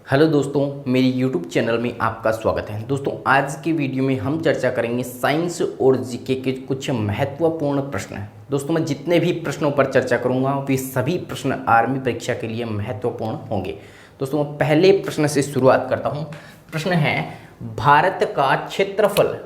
Hello दोस्तों, मेरी YouTube channel में आपका स्वागत है। दोस्तों, आज की वीडियो में हम चर्चा करेंगे साइंस और जीके के कुछ महत्वपूर्ण प्रश्न। दोस्तों, मैं जितने भी प्रश्नों पर चर्चा करूंगा वे सभी प्रश्न आर्मी परीक्षा के लिए महत्वपूर्ण होंगे। दोस्तों, मैं पहले प्रश्न से शुरुआत करता हूं। प्रश्न है, भारत का क्षेत्रफल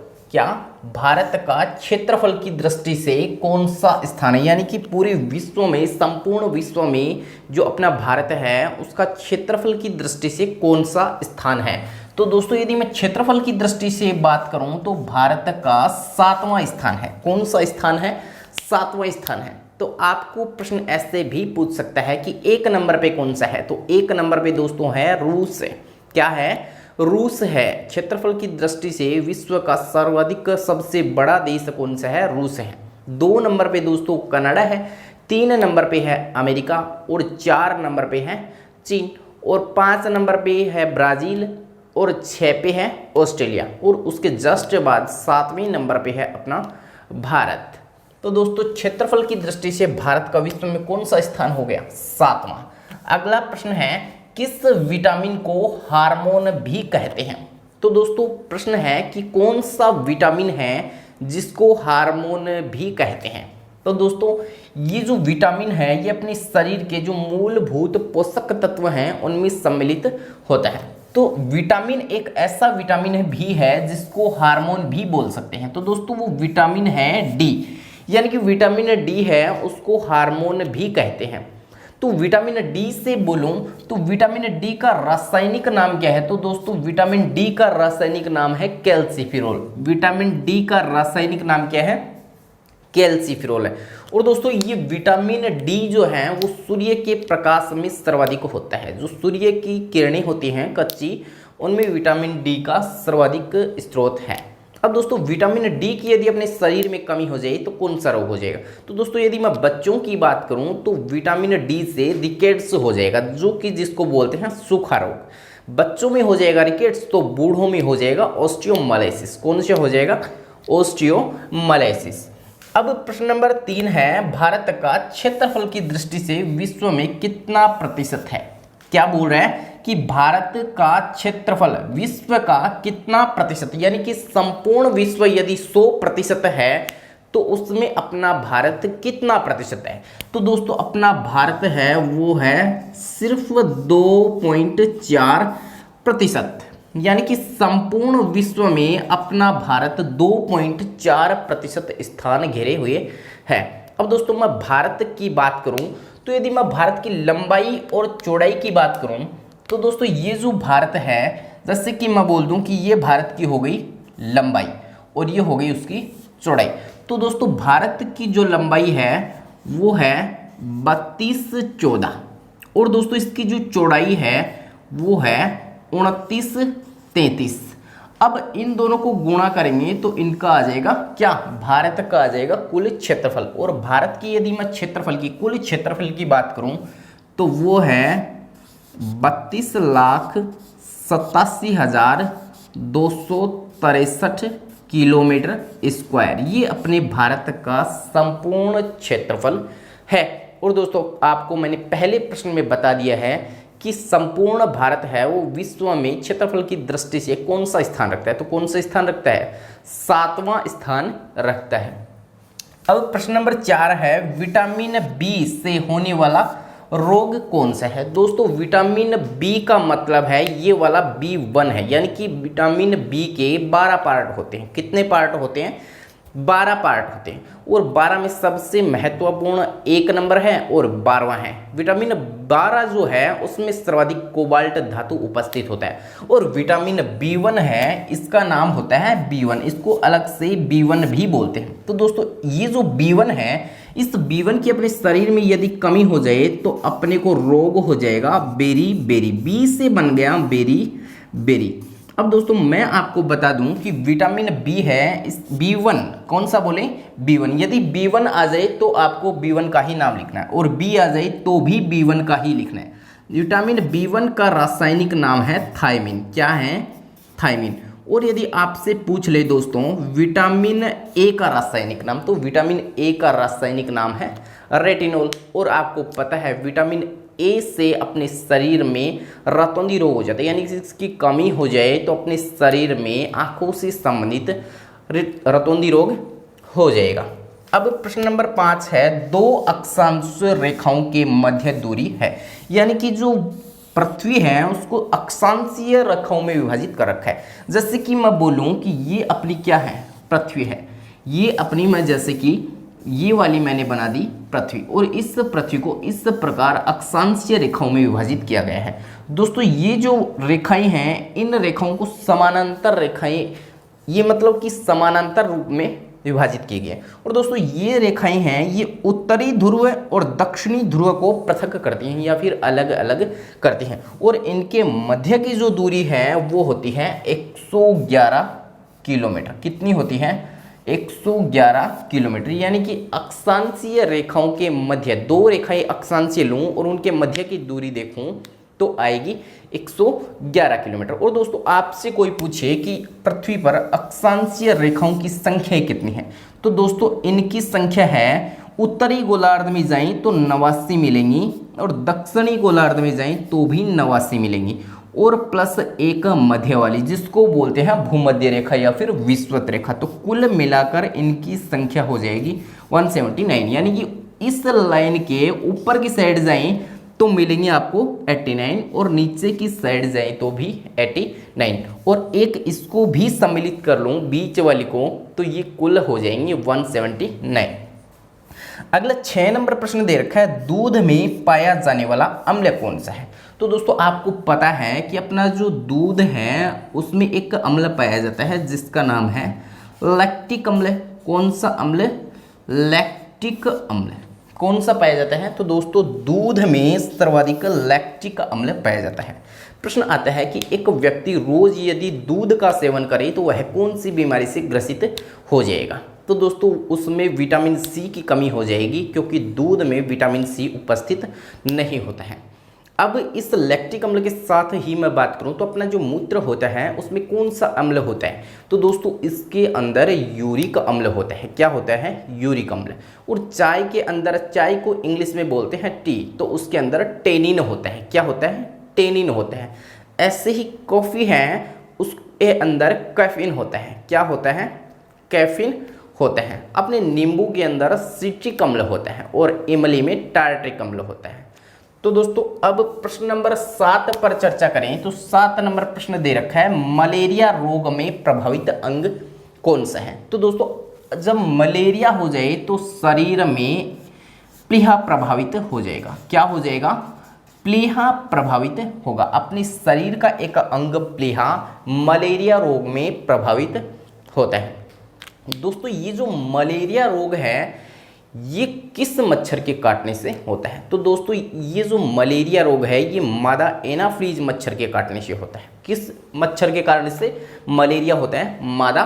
भारत का क्षेत्रफल की दृष्टि से कौन सा स्थान है? यानी कि पूरे विश्व में, संपूर्ण विश्व में जो अपना भारत है उसका क्षेत्रफल की दृष्टि से कौन सा स्थान है? तो दोस्तों, यदि मैं क्षेत्रफल की दृष्टि से बात करूं तो भारत का 7वां स्थान है। कौन सा स्थान है? 7वां स्थान है। तो आपको प्रश्न ऐसे भी पूछ सकता है कि 1 नंबर पे कौन सा है? तो 1 नंबर पे दोस्तों है रूस। क्या है? रूस है। क्षेत्रफल की दृष्टि से विश्व का सर्वाधिक सबसे बड़ा देश कौन सा है? रूस है। 2 नंबर पे दोस्तों कनाडा है। 3 नंबर पे है अमेरिका और 4 नंबर पे है चीन और 5 नंबर पे है ब्राज़ील और 6 पे है ऑस्ट्रेलिया और उसके जस्ट बाद 7वें नंबर पे है अपना भारत। तो दोस्तों, क्षेत्रफल की दृष्टि से भारत का विश्व में कौन सा स्थान हो गया? 7वां। अगला प्रश्न है, किस विटामिन को हार्मोन भी कहते हैं? तो दोस्तों, प्रश्न है कि कौन सा विटामिन है जिसको हार्मोन भी कहते हैं? तो दोस्तों, ये जो विटामिन है ये अपने शरीर के जो मूलभूत पोषक तत्व हैं उनमें सम्मिलित होता है। तो विटामिन एक ऐसा विटामिन भी है जिसको हार्मोन भी बोल सकते हैं। तो दोस्तों, वो विटामिन है डी, यानी कि विटामिन डी है उसको हार्मोन भी कहते हैं। तो विटामिन डी से बोलूं तो विटामिन डी का रासायनिक नाम क्या है? तो दोस्तों, विटामिन डी का रासायनिक नाम है कैल्सीफिरोल। विटामिन डी का रासायनिक नाम क्या है? कैल्सीफिरोल है। और दोस्तों, ये विटामिन डी जो है वो सूर्य के प्रकाश में सर्वाधिक होता है। जो सूर्य की किरणें होती हैं कच्ची, उनमें विटामिन डी का सर्वाधिक स्रोत है। अब दोस्तों, विटामिन डी की यदि अपने शरीर में कमी हो जाए तो कौन सा रोग हो जाएगा? तो दोस्तों, यदि मैं बच्चों की बात करूं तो विटामिन डी से रिकेट्स हो जाएगा, जो कि जिसको बोलते हैं सूखा रोग। बच्चों में हो जाएगा रिकेट्स, तो बूढ़ों में हो जाएगा ऑस्टियोमालाइसिस। कौन सा हो जाएगा? ऑस्टियोमालाइसिस। अब प्रश्न नंबर 3 है, भारत का क्षेत्रफल की दृष्टि से विश्व में कितना प्रतिशत है? क्या बोल रहा है कि भारत का क्षेत्रफल विश्व का कितना प्रतिशत, यानी कि संपूर्ण विश्व यदि 100% है तो उसमें अपना भारत कितना प्रतिशत है? तो दोस्तों, अपना भारत है वो है सिर्फ 2.4%, यानी कि संपूर्ण विश्व में अपना भारत 2.4% स्थान घेरे हुए है। अब दोस्तों, मैं भारत की बात करूं तो यदि मैं भारत की लंबाई और चौड़ाई की बात करूं तो दोस्तों, ये जो भारत है, जैसे कि मैं बोल दूं कि ये भारत की हो गई लंबाई और ये हो गई उसकी चौड़ाई। तो दोस्तों, भारत की जो लंबाई है वो है 3214 और दोस्तों इसकी जो चौड़ाई है वो है 2933। अब इन दोनों को गुणा करेंगे तो इनका आ जाएगा क्या? भारत का आ जाएगा कुल क्षेत्रफल। और भारत की यदि मैं क्षेत्रफल की, कुल क्षेत्रफल की बात करूं तो वो है 32,87,263 किलोमीटर स्क्वायर। ये अपने भारत का संपूर्ण क्षेत्रफल है। और दोस्तों, आपको मैंने पहले प्रश्न में बता दिया है कि संपूर्ण भारत है वो विश्व में क्षेत्रफल की दृष्टि से कौन सा स्थान रखता है? तो कौन सा स्थान रखता है? 7वां स्थान रखता है। अब प्रश्न नंबर 4 है, विटामिन बी से होने वाला रोग कौन सा है? दोस्तों, विटामिन बी का मतलब है ये वाला B1 है, यानी कि विटामिन बी के 12 पार्ट होते हैं। कितने पार्ट होते हैं? 12 पार्ट होते हैं और 12 में सबसे महत्वपूर्ण 1 नंबर है और 12वां है। विटामिन 12 जो है उसमें सर्वाधिक कोबाल्ट धातु उपस्थित होता है और विटामिन B1 है, इसका नाम होता है B1। इसको अलग से B1 भी बोलते हैं। तो दोस्तों, ये जो B1 है, इस B1 की अपने शरीर में यदि कमी हो जाए तो अपने को रोग हो जाएगा बेरी बेरी। बी से बन गया बेरी बेरी। अब दोस्तों, मैं आपको बता दूं कि विटामिन बी है, इस B1 कौन सा बोले? B1। यदि B1 आ जाए तो आपको B1 का ही नाम लिखना है और B आ जाए तो भी B1 का ही लिखना है। विटामिन B1 का रासायनिक नाम है थायमिन। क्या है? थायमिन। और यदि आपसे पूछ ले दोस्तों विटामिन ए का रासायनिक नाम, तो विटामिन ए का रासायनिक नाम है रेटिनोल। और आपको पता है विटामिन ए से अपने शरीर में रतौंधी रोग हो जाता है, यानी कि इसकी कमी हो जाए तो अपने शरीर में आंखों से संबंधित रतौंधी रोग हो जाएगा। अब प्रश्न नंबर 5 है, दो अक्षांश रेखाओं के मध्य दूरी है, यानी कि जो पृथ्वी है उसको अक्षांशीय रेखाओं में विभाजित कर रखा है। जैसे कि मैं बोलूं कि ये अपनी क्या है, पृथ्वी है, ये अपनी, मैं जैसे कि ये वाली मैंने बना दी पृथ्वी, और इस पृथ्वी को इस प्रकार अक्षांशीय रेखाओं में विभाजित किया गया है। दोस्तों ये जो रेखाएं हैं, इन रेखाओं को समानांतर रेखाएं, ये मतलब कि समानांतर रूप में विभाजित की गई है। और दोस्तों ये रेखाएं हैं, ये उत्तरी ध्रुव और दक्षिणी ध्रुव को पृथक करती हैं या फिर अलग अलग करती हैं, और इनके मध्य की जो दूरी है वो होती है 111 किलोमीटर। कितनी होती है? 111 किलोमीटर। यानी कि अक्षांशीय रेखाओं के मध्य, दो रेखाएं अक्षांशीय लूं और उनके मध्य की दूरी देखूं तो आएगी 111 किलोमीटर। और दोस्तों आपसे कोई पूछे कि पृथ्वी पर अक्षांशीय रेखाओं की संख्या कितनी है, तो दोस्तों इनकी संख्या है, उत्तरी गोलार्ध में जाएं तो 89 मिलेंगी, और दक्षिणी गोलार्ध में जाएं तो भी 89 मिलेंगी, और प्लस एक मध्य वाली जिसको बोलते हैं भूमध्य रेखा या फिर विषुवत रेखा। तो कुल मिलाकर इनकी संख्या हो जाएगी 179। यानी कि इस लाइन के ऊपर की साइड जाएं तो मिलेंगे आपको 89, और नीचे की साइड जाए तो भी 89, और एक इसको भी सम्मिलित कर लूँ बीच वाली को तो ये कुल हो जाएंगे 179। अगला 6 नंबर प्रश्न दे रखा है, दूध में पाया जाने वाला अम्ल कौन सा है। तो दोस्तों आपको पता है कि अपना जो दूध है उसमें एक अम्ल पाया जाता है जिसका नाम है लैक्टिक अम्ल। कौन सा अम्ल? लैक्टिक अम्ल। कौन सा पाया जाता है? तो दोस्तों दूध में सर्वाधिक लैक्टिक अम्ल पाया जाता है। प्रश्न आता है कि एक व्यक्ति रोज यदि दूध का सेवन करे तो वह कौन सी बीमारी से ग्रसित हो जाएगा। तो दोस्तों उसमें विटामिन सी की कमी हो जाएगी, क्योंकि दूध में विटामिन सी उपस्थित नहीं होता है। अब इस लैक्टिक अम्ल के साथ ही मैं बात करूं तो अपना जो मूत्र होता है उसमें कौन सा अम्ल होता है, तो दोस्तों इसके अंदर यूरिक अम्ल होता है। क्या होता है? यूरिक अम्ल। और चाय के अंदर, चाय को इंग्लिश में बोलते हैं टी, तो उसके अंदर टेनिन होता है। क्या होता है? टेनिन होता है। ऐसे ही कॉफ़ी है, उसके अंदर कैफीन होता है। क्या होता है? कैफीन होता है। अपने नींबू के अंदर सिट्रिक अम्ल होता है, और इमली में टार्ट्रिक अम्ल होता है। तो दोस्तों अब प्रश्न नंबर 7 पर चर्चा करें तो 7 नंबर प्रश्न दे रखा है, मलेरिया रोग में प्रभावित अंग कौन सा है। तो दोस्तों जब मलेरिया हो जाए तो शरीर में प्लीहा प्रभावित हो जाएगा। क्या हो जाएगा? प्लीहा प्रभावित होगा। अपने शरीर का एक अंग प्लीहा मलेरिया रोग में प्रभावित होता है। दोस्तों ये जो मलेरिया रोग है ये किस मच्छर के काटने से होता है। तो दोस्तों ये जो मलेरिया रोग है ये मादा एनाफ्लीज मच्छर के काटने से होता है। किस मच्छर के कारण से मलेरिया होता है? मादा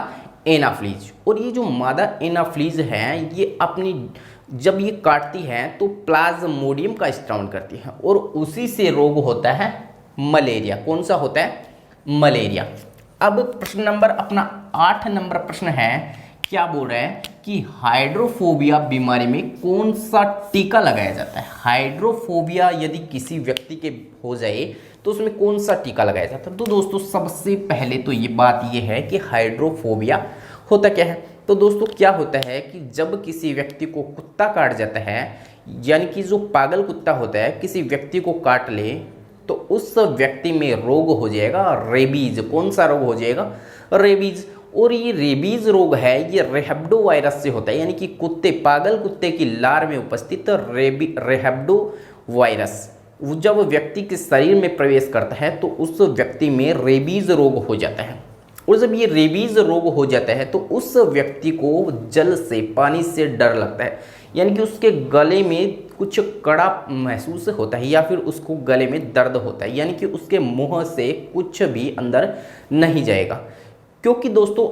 एनाफ्लीज। और ये जो मादा एनाफ्लीज है ये अपनी जब ये काटती है तो प्लाज्मोडियम का स्त्राव करती है, और उसी से रोग होता है मलेरिया। कौन सा होता है? मलेरिया। अब प्रश्न नंबर अपना 8 नंबर प्रश्न है, क्या बोल रहा है कि हाइड्रोफोबिया बीमारी में कौन सा टीका लगाया जाता है। हाइड्रोफोबिया यदि किसी व्यक्ति के हो जाए तो उसमें कौन सा टीका लगाया जाता है। तो दोस्तों सबसे पहले तो ये बात ये है कि हाइड्रोफोबिया होता क्या है। तो दोस्तों क्या होता है कि जब किसी व्यक्ति को कुत्ता काट जाता है, यानी कि जो पागल कुत्ता होता है किसी व्यक्ति को काट ले तो उस व्यक्ति में रोग हो जाएगा रेबीज। कौन सा रोग हो जाएगा? रेबीज। और ये रेबीज रोग है ये रेहब्डो वायरस से होता है, यानी कि कुत्ते, पागल कुत्ते की लार में उपस्थित रेहब्डो वायरस जब व्यक्ति के शरीर में प्रवेश करता है तो उस व्यक्ति में रेबीज रोग हो जाता है। और जब ये रेबीज रोग हो जाता है तो उस व्यक्ति को जल से, पानी से डर लगता है, यानी कि उसके गले में कुछ कड़ा महसूस होता है या फिर उसको गले में दर्द होता है, यानी कि उसके मुंह से कुछ भी अंदर नहीं जाएगा। क्योंकि दोस्तों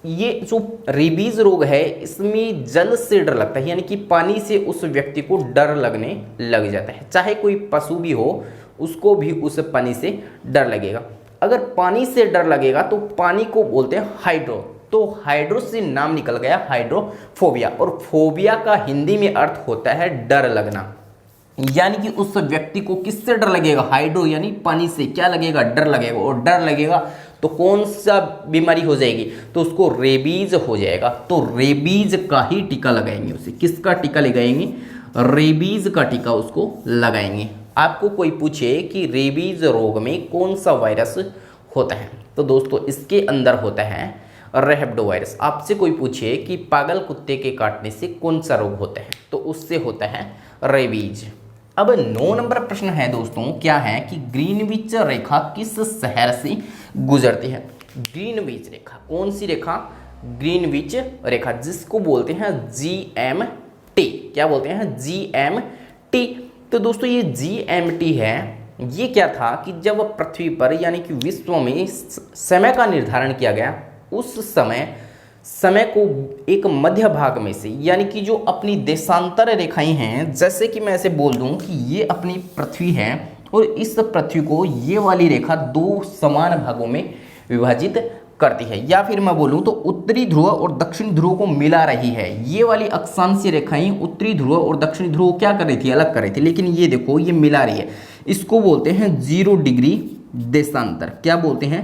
ये जो रेबीज रोग है इसमें जल से डर लगता है, यानी कि पानी से उस व्यक्ति को डर लगने लग जाता है। चाहे कोई पशु भी हो उसको भी उस पानी से डर लगेगा। अगर पानी से डर लगेगा तो पानी को बोलते हैं हाइड्रो, तो हाइड्रो से नाम निकल गया हाइड्रोफोबिया। और फोबिया का हिंदी में अर्थ होता है डर लगना। यानी कि उस व्यक्ति को किससे डर लगेगा, हाइड्रो यानी पानी से क्या लगेगा, डर लगेगा, और डर लगेगा तो कौन सा बीमारी हो जाएगी, तो उसको रेबीज हो जाएगा। तो रेबीज का ही टीका लगाएंगे उसे। किसका टीका लगाएंगे, रेबीज का टीका उसको लगाएंगे। आपको कोई पूछे कि रेबीज रोग में कौन सा वायरस होता है, तो दोस्तों इसके अंदर होता है रेबिडो वायरस। आपसे कोई पूछे कि पागल कुत्ते के काटने से कौन सा रोग होता है, तो उससे होता है रेबीज। अब 9 नंबर प्रश्न है दोस्तों, क्या है कि ग्रीनविच रेखा किस शहर से गुजरती है। ग्रीनविच रेखा, कौन सी रेखा, ग्रीनविच रेखा, जिसको बोलते हैं GMT। क्या बोलते हैं, GMT। तो दोस्तों ये GMT है, ये क्या था कि जब पृथ्वी पर यानी कि विश्व में समय का निर्धारण किया गया, उस समय को एक मध्य भाग में से, यानी कि जो अपनी देशांतर रेखाएं हैं, जैसे कि मैं ऐसे बोल दूं कि ये अपनी पृथ्वी है और इस पृथ्वी को ये वाली रेखा 2 समान भागों में विभाजित करती है, या फिर मैं बोलूं तो उत्तरी ध्रुव और दक्षिणी ध्रुव को मिला रही है। ये वाली अक्षांशीय रेखाएं उत्तरी ध्रुव और दक्षिणी ध्रुव क्या कर रही थी, अलग कर रही थी, लेकिन ये देखो ये मिला रही है। इसको बोलते हैं 0 डिग्री देशांतर। क्या बोलते हैं,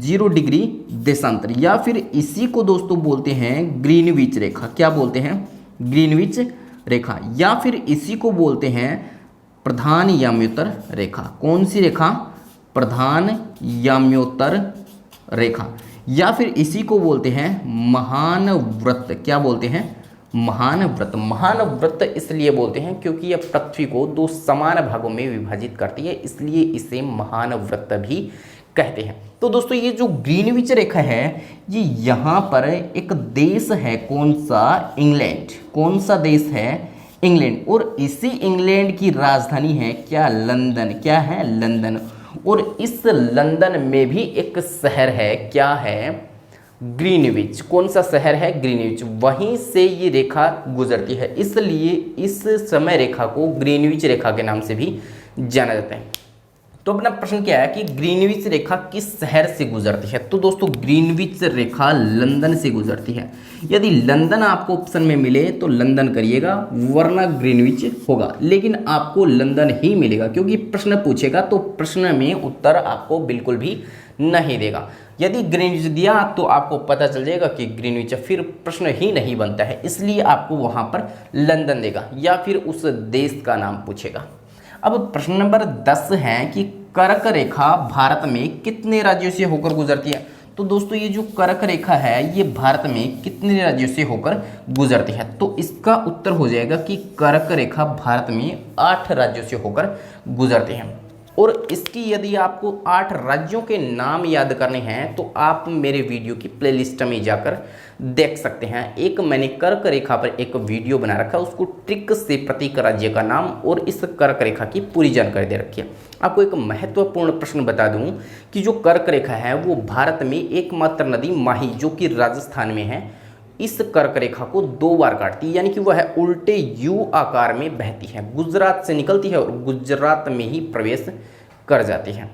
0 डिग्री देशांतर। या फिर इसी को दोस्तों बोलते हैं ग्रीनविच रेखा। क्या बोलते हैं, ग्रीनविच रेखा। या फिर इसी को बोलते हैं प्रधान याम्योत्तर रेखा। कौन सी रेखा, प्रधान याम्योत्तर रेखा। या फिर इसी को बोलते हैं महान वृत्त। क्या बोलते हैं, महान वृत्त। महान वृत्त इसलिए बोलते हैं क्योंकि यह पृथ्वी को 2 समान भागों में विभाजित करती है, इसलिए इसे महान वृत्त भी कहते हैं। तो दोस्तों ये जो ग्रीनविच रेखा है, ये यहाँ पर एक देश है, कौन सा, इंग्लैंड। कौन सा देश है, इंग्लैंड। और इसी इंग्लैंड की राजधानी है क्या, लंदन। क्या है, लंदन। और इस लंदन में भी एक शहर है, क्या है, ग्रीनविच। कौन सा शहर है, ग्रीनविच। वहीं से ये रेखा गुजरती है, इसलिए इस समय रेखा को ग्रीनविच रेखा के नाम से भी जाना जाता है। तो अपना प्रश्न क्या है कि ग्रीनविच रेखा किस शहर से गुजरती है, तो दोस्तों ग्रीनविच रेखा लंदन से गुजरती है। यदि लंदन आपको ऑप्शन में मिले तो लंदन करिएगा, वरना ग्रीनविच होगा, लेकिन आपको लंदन ही मिलेगा, क्योंकि प्रश्न पूछेगा तो प्रश्न में उत्तर आपको बिल्कुल भी नहीं देगा। यदि ग्रीनविच दिया तो आपको पता चल जाएगा कि ग्रीनविच, फिर प्रश्न ही नहीं बनता है, इसलिए आपको वहाँ पर लंदन देगा या फिर उस देश का नाम पूछेगा। अब प्रश्न नंबर 10 है कि कर्क रेखा भारत में कितने राज्यों से होकर गुजरती है। तो दोस्तों ये जो कर्क रेखा है, ये भारत में कितने राज्यों से होकर गुजरती है, तो इसका उत्तर हो जाएगा कि कर्क रेखा भारत में 8 राज्यों से होकर गुजरती है। और इसकी यदि आपको 8 राज्यों के नाम याद करने हैं तो आप मेरे वीडियो की प्लेलिस्ट में जाकर देख सकते हैं। एक मैंने कर्क रेखा पर एक वीडियो बना रखा है, उसको ट्रिक से प्रत्येक राज्य का नाम और इस कर्क रेखा की पूरी जानकारी दे रखी है। आपको एक महत्वपूर्ण प्रश्न बता दूं कि जो कर्क रेखा है वो भारत में एकमात्र नदी माही, जो कि राजस्थान में है, इस कर्क रेखा को 2 बार काटती है, यानी कि वह उल्टे यू आकार में बहती है, गुजरात से निकलती है और गुजरात में ही प्रवेश कर जाती है।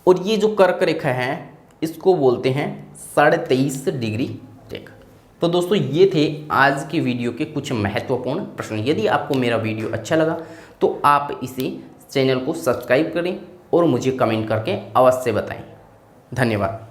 और ये जो कर्क रेखा है इसको बोलते हैं 23.5 डिग्री रेखा। तो दोस्तों ये थे आज की वीडियो के कुछ महत्वपूर्ण प्रश्न। यदि आपको मेरा वीडियो अच्छा लगा तो आप इसे चैनल को सब्सक्राइब करें और मुझे कमेंट करके अवश्य बताएं। धन्यवाद।